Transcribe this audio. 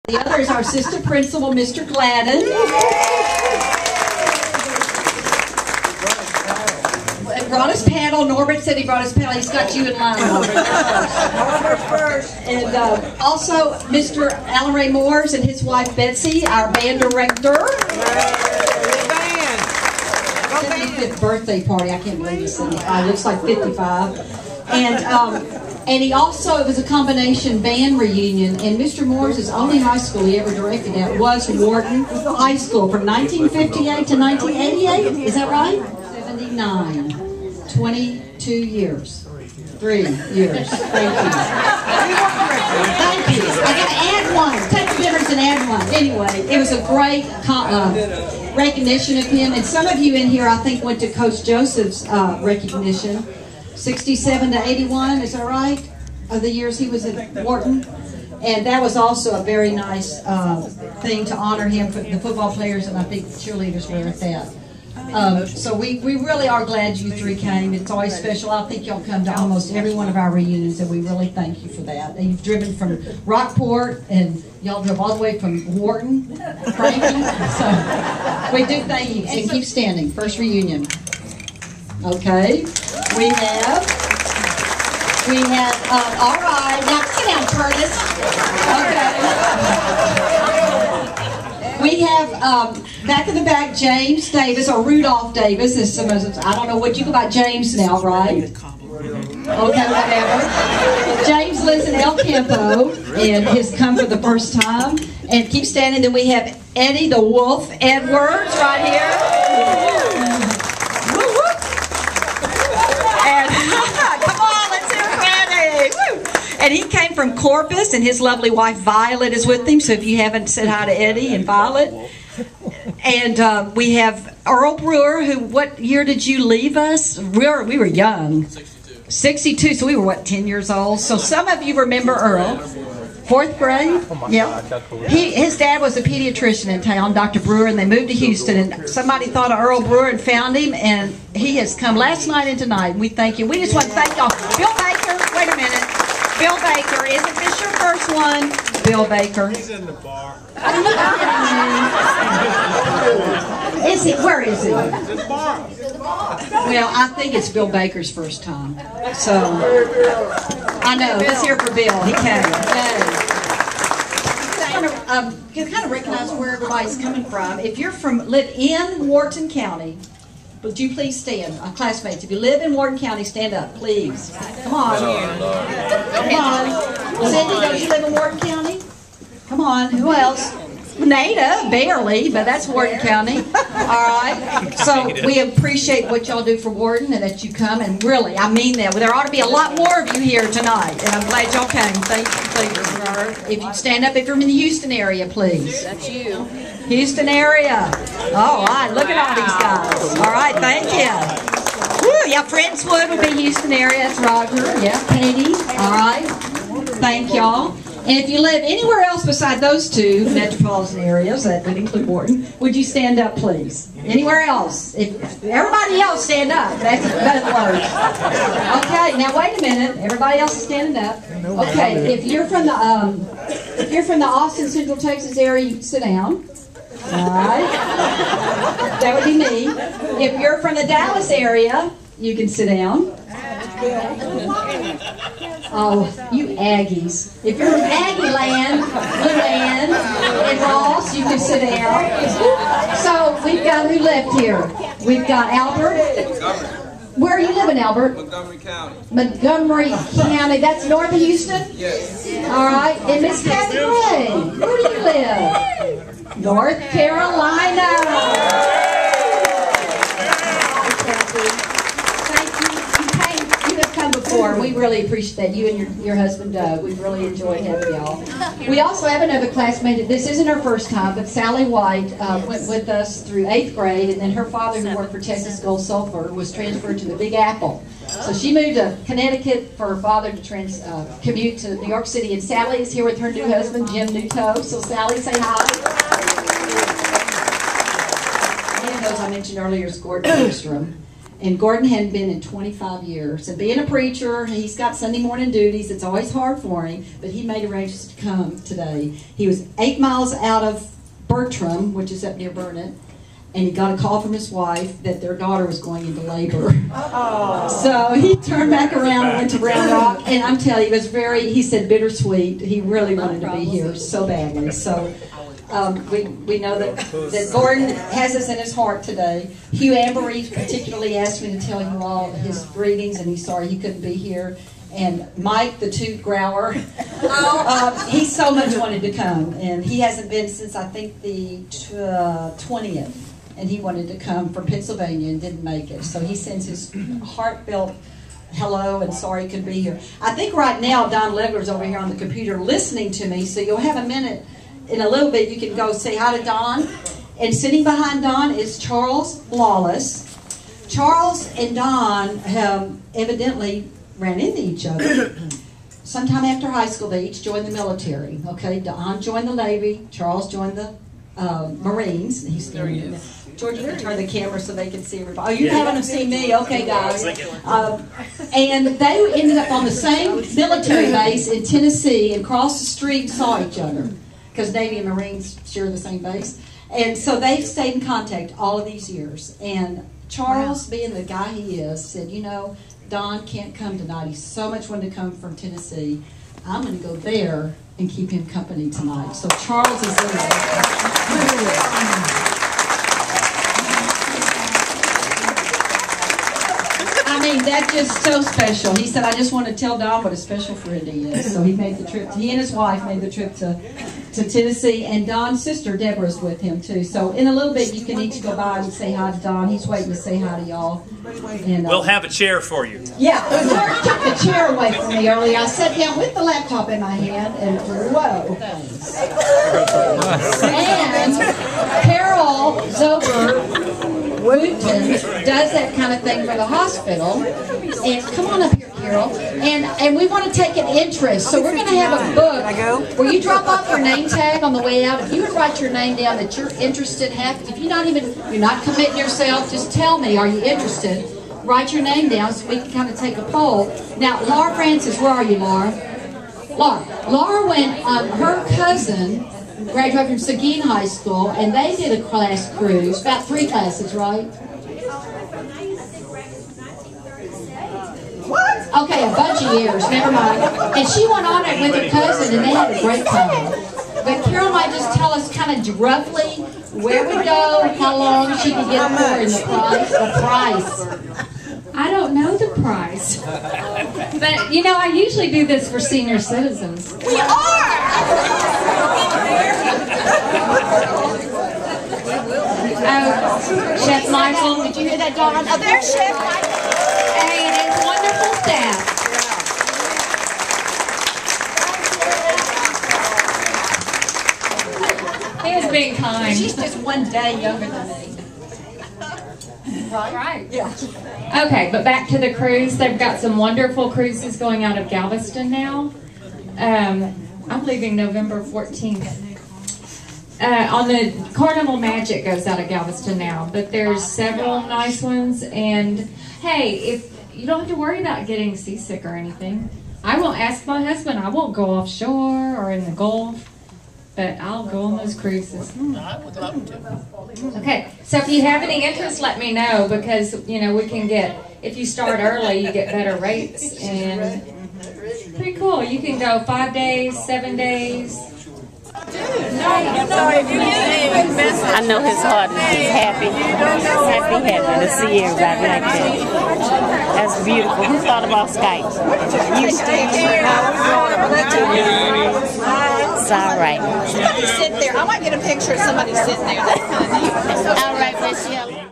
The other is our assistant principal, Mr. Gladden. Brought his paddle. Norbert said he brought his paddle. He's got you in line, Norbert. Norbert first. And also Mr. Alan Ray Moores and his wife Betsy, our band director. 75th birthday party. I can't believe he's 75. Looks like 55. And he also, it was a combination band reunion, and Mr. Moore's only high school he ever directed at was Wharton High School from 1958 to 1988. Is that right? 79. 22 years. 3 years. Thank you. Thank you. I got to add one. Take the difference and add one. Anyway, it was a great recognition of him. And some of you in here, I think, went to Coach Joseph's recognition. 67 to 81, is that right? Of the years he was at Wharton. And that was also a very nice thing to honor him. For the football players and I think the cheerleaders were at that. So we really are glad you three came. It's always special. I think y'all come to almost every one of our reunions, and we really thank you for that. And you've driven from Rockport, and y'all drove all the way from Wharton, Franklin. So we do thank you. And keep standing. First reunion. Okay. We have, all right. Now sit down, Curtis. Okay. We have, back in the back, James Davis, or Rudolph Davis. I don't know what you go by James now, right? Okay, whatever. James lives in El Campo and has come for the first time. And keep standing. Then we have Eddie the Wolf Edwards right here. And he came from Corpus, and his lovely wife Violet is with him. So if you haven't said hi to Eddie and Violet. And we have Earl Brewer, who, what year did you leave us? We were young. 62, so we were, what, 10 years old? So some of you remember Earl. 4th grade? Yeah. His dad was a pediatrician in town, Dr. Brewer, and they moved to Houston, and somebody thought of Earl Brewer and found him, and he has come last night and tonight, and we thank you. We just want to thank y'all. Bill Baker, wait a minute. Bill Baker, isn't this your first one? Bill Baker. He's in the bar. Is he? Where is he? He's in the bar. Well, I think it's Bill Baker's first time. So, I know. Let's hear for Bill. He came. You kind of recognize where everybody's coming from. If you're live in Wharton County, would you please stand? Classmates, if you live in Wharton County, stand up, please. Come on. Come on. Cindy, don't you live in Wharton County? Come on. Who else? Nada, barely, but that's Wharton County. All right. So we appreciate what y'all do for Wharton and that you come. And really, I mean that. There ought to be a lot more of you here tonight. And I'm glad y'all came. Thank you. If you stand up, if you're in the Houston area, please. That's you. Houston area. All right. Look at all these guys. All right. Thank you. Woo, yeah, Friendswood would be Houston area. That's Roger. Yeah, Katie. All right. Thank y'all. And if you live anywhere else beside those two metropolitan areas, that would include Wharton, would you stand up, please? Anywhere else? If everybody else stand up. That's words. Okay. Now wait a minute. Everybody else is standing up. Okay. If you're from the Austin, Central Texas area, you can sit down. All right. That would be me. If you're from the Dallas area, you can sit down. Oh, you Aggies. If you're from Aggie Land, Luann, and Ross, you can sit down. So we've got, who left here? We've got Albert. Where are you living, Albert? Montgomery County. Montgomery County. That's north of Houston? Yes. All right. And Miss Kathy Gray, where do you live? North Carolina. Before. We really appreciate that. You and your husband Doug. We really enjoyed having y'all. We also have another classmate. This isn't her first time, but Sally White went with us through 8th grade, and then her father, who worked for Texas Gold Sulphur, was transferred to the Big Apple. So she moved to Connecticut for her father to commute to New York City, and Sally is here with her new husband, Jim Newtow. So Sally, say hi. And those I mentioned earlier is Gordon Nordstrom. And Gordon hadn't been in 25 years. And being a preacher, he's got Sunday morning duties. It's always hard for him, but he made arrangements to come today. He was 8 miles out of Bertram, which is up near Burnett, and he got a call from his wife that their daughter was going into labor. So he turned back around and went to Round Rock, and I'm telling you, it was he said bittersweet. He really wanted to be here so badly. So we know that Gordon has us in his heart today. Hugh Ambery particularly asked me to tell you all his greetings, and he's sorry he couldn't be here. And Mike, the toot grower, he so much wanted to come, and he hasn't been since I think the 20th, and he wanted to come from Pennsylvania and didn't make it. So he sends his heartfelt hello and sorry he couldn't be here. I think right now Don Legler's over here on the computer listening to me, so you'll have a minute. In a little bit, you can go say hi to Don. And sitting behind Don is Charles Lawless. Charles and Don have evidently ran into each other. Sometime after high school, they each joined the military. Okay, Don joined the Navy. Charles joined the Marines. He's there. George, you can turn the camera so they can see everybody. Oh, you haven't seen me? Okay, guys. And they ended up on the same military base in Tennessee and crossed the street and saw each other, because Navy and Marines share the same base. And so they've stayed in contact all of these years. And Charles, being the guy he is, said, you know, Don can't come tonight. He's so much wanted to come from Tennessee. I'm going to go there and keep him company tonight. So Charles is in there. I mean, that's just so special. He said, I just want to tell Don what a special friend he is. So he made the trip. He and his wife made the trip to Tennessee, and Don's sister Deborah's with him too. So in a little bit, you can each go by and say hi to Don. He's waiting to say hi to y'all. And we'll have a chair for you. Yeah, George took the chair away from me earlier. I sat down with the laptop in my hand, and whoa. And Carol Zober Wharton does that kind of thing for the hospital. And come on up here, Carol. And we want to take an interest. So we're going to have a book where you drop off your name tag on the way out. If you would write your name down that you're interested, if you're not committing yourself, just tell me, are you interested? Write your name down so we can kind of take a poll. Now, Laura Francis, where are you, Laura? Laura went, her cousin graduated from Seguin High School, and they did a class cruise, about 3 classes, right? What? Okay, a bunch of years, never mind. And she went on it with her cousin, and they had a great time. But Carol might just tell us kind of roughly where we go, how long she can get for, and the price. I don't know the price. But, you know, I usually do this for senior citizens. We are! Chef Michael, did you hear that, Dawn? Oh, there's Chef Michael. And his wonderful staff. He was being kind. She's just one day younger than me. Right. Yeah. Okay, but back to the cruise. They've got some wonderful cruises going out of Galveston now. I'm leaving November 14th. On the Carnival Magic goes out of Galveston now, but there's several nice ones. And hey, if you don't have to worry about getting seasick or anything, I will ask my husband. I won't go offshore or in the Gulf, but I'll go on those cruises. I would love to. Okay, so if you have any interest, let me know, because, you know, we can get, if you start early, you get better rates, and pretty cool. You can go 5 days, 7 days. I know his heart is just happy to see everybody like that. That's beautiful. Who thought about Skype? You It's all right. Somebody sit there. I might get a picture of somebody sitting there. That's kind of neat. All right, Michelle.